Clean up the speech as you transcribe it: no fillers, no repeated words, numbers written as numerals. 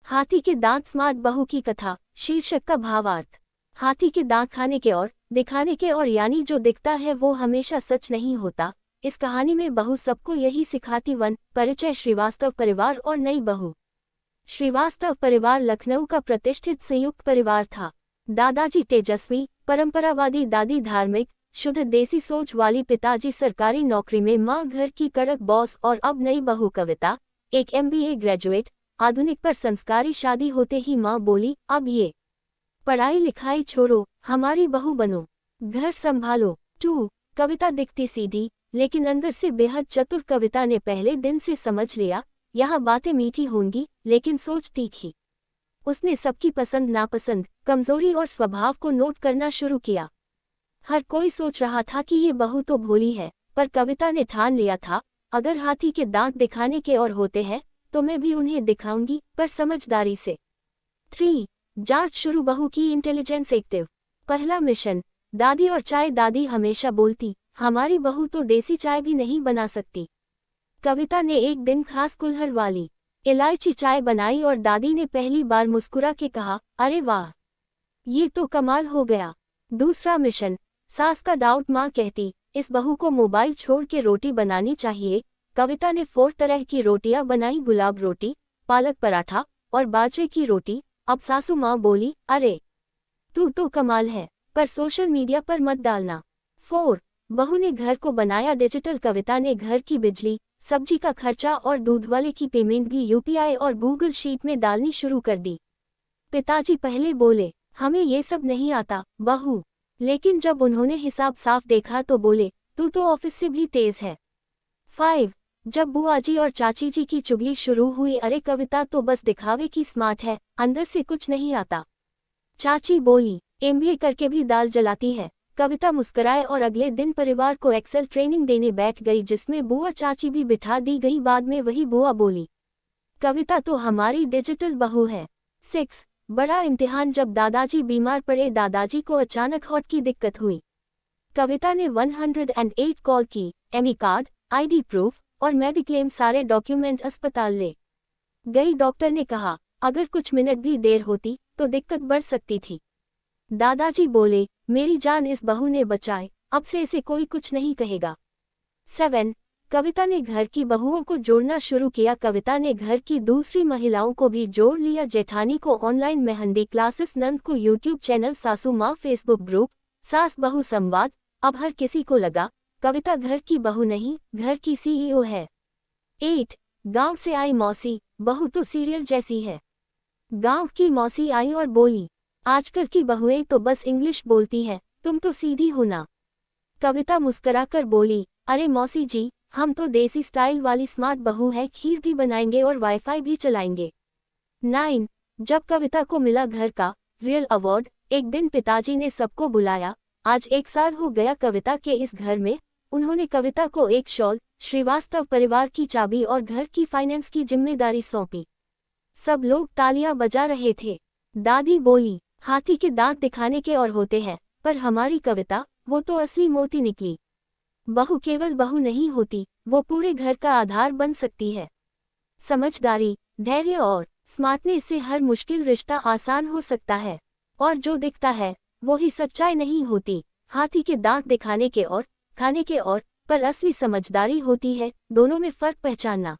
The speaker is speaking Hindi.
हाथी के दांत स्मार्ट बहू की कथा शीर्षक का भावार्थ। हाथी के दांत खाने के और दिखाने के और यानी जो दिखता है वो हमेशा सच नहीं होता। इस कहानी में बहू सबको यही सिखाती। वन परिचय श्रीवास्तव परिवार और नई बहू। श्रीवास्तव परिवार लखनऊ का प्रतिष्ठित संयुक्त परिवार था। दादाजी तेजस्वी परंपरावादी, दादी धार्मिक शुद्ध देसी सोच वाली, पिताजी सरकारी नौकरी में, माँ घर की कड़क बॉस और अब नई बहू कविता एक MBA ग्रेजुएट। आधुनिक पर संस्कारी। शादी होते ही माँ बोली, अब ये पढ़ाई लिखाई छोड़ो, हमारी बहू बनो, घर संभालो। 2 कविता दिखती सीधी लेकिन अंदर से बेहद चतुर। कविता ने पहले दिन से समझ लिया यहाँ बातें मीठी होंगी लेकिन सोच तीखी। उसने सबकी पसंद नापसंद, कमजोरी और स्वभाव को नोट करना शुरू किया। हर कोई सोच रहा था कि ये बहू तो भोली है, पर कविता ने ठान लिया था अगर हाथी के दांत दिखाने के और होते हैं तो मैं भी उन्हें दिखाऊंगी, पर समझदारी से। 3 जांच शुरू। बहू की इंटेलिजेंस एक्टिव। पहला मिशन, दादी और चाय। दादी हमेशा बोलती, हमारी बहू तो देसी चाय भी नहीं बना सकती। कविता ने एक दिन खास कुल्हड़ वाली इलायची चाय बनाई और दादी ने पहली बार मुस्कुरा के कहा, अरे वाह, ये तो कमाल हो गया। दूसरा मिशन, सास का डाउट। माँ कहती, इस बहू को मोबाइल छोड़ के रोटी बनानी चाहिए। कविता ने 4 तरह की रोटियां बनाई, गुलाब रोटी, पालक पराठा और बाजरे की रोटी। अब सासू माँ बोली, अरे तू तो कमाल है, पर सोशल मीडिया पर मत डालना। 4 बहू ने घर को बनाया डिजिटल। कविता ने घर की बिजली, सब्जी का खर्चा और दूध वाले की पेमेंट भी UPI और गूगल शीट में डालनी शुरू कर दी। पिताजी पहले बोले, हमें ये सब नहीं आता बहू, लेकिन जब उन्होंने हिसाब साफ देखा तो बोले, तू तो ऑफिस से भी तेज है। 5 जब बुआ जी और चाची जी की चुगली शुरू हुई, अरे कविता तो बस दिखावे की स्मार्ट है, अंदर से कुछ नहीं आता। चाची बोली, MBA करके भी दाल जलाती है। कविता मुस्कुराए और अगले दिन परिवार को एक्सेल ट्रेनिंग देने बैठ गई, जिसमें बुआ चाची भी बिठा दी गई। बाद में वही बुआ बोली, कविता तो हमारी डिजिटल बहू है। 6 बड़ा इम्तिहान। जब दादाजी बीमार पड़े, दादाजी को अचानक हार्ट की दिक्कत हुई। कविता ने 108 कॉल की, ME कार्ड, ID प्रूफ और मेडिक्लेम सारे डॉक्यूमेंट अस्पताल ले गई। डॉक्टर ने कहा, अगर कुछ मिनट भी देर होती तो दिक्कत बढ़ सकती थी। दादाजी बोले, मेरी जान इस बहू ने बचाई, अब से इसे कोई कुछ नहीं कहेगा। 7 कविता ने घर की बहुओं को जोड़ना शुरू किया। कविता ने घर की दूसरी महिलाओं को भी जोड़ लिया। जेठानी को ऑनलाइन मेहंदी क्लासेस, नंद को YouTube चैनल, सासू माँ फेसबुक ग्रुप, सास बहू संवाद। अब हर किसी को लगा कविता घर की बहू नहीं, घर की CEO है। 8 गांव से आई मौसी, बहू तो सीरियल जैसी है। गांव की मौसी आई और बोली, आजकल की बहुएं तो बस इंग्लिश बोलती हैं, तुम तो सीधी हो ना। कविता मुस्कुराकर बोली, अरे मौसी जी, हम तो देसी स्टाइल वाली स्मार्ट बहू है, खीर भी बनाएंगे और वाईफाई भी चलाएंगे। 9 जब कविता को मिला घर का रियल अवार्ड, एक दिन पिताजी ने सबको बुलाया। आज 1 साल हो गया कविता के इस घर में। उन्होंने कविता को एक शॉल, श्रीवास्तव परिवार की चाबी और घर की फाइनेंस की जिम्मेदारी सौंपी। सब लोग तालियां बजा रहे थे। दादी बोली, हाथी के दांत दिखाने के और होते हैं, पर हमारी कविता, वो तो असली मोती निकली। बहू केवल बहू नहीं होती, वो पूरे घर का आधार बन सकती है। समझदारी, धैर्य और स्मार्टनेस से हर मुश्किल रिश्ता आसान हो सकता है। और जो दिखता है वो ही सच्चाई नहीं होती। हाथी के दांत दिखाने के और खाने के और, पर असली समझदारी होती है दोनों में फर्क पहचानना।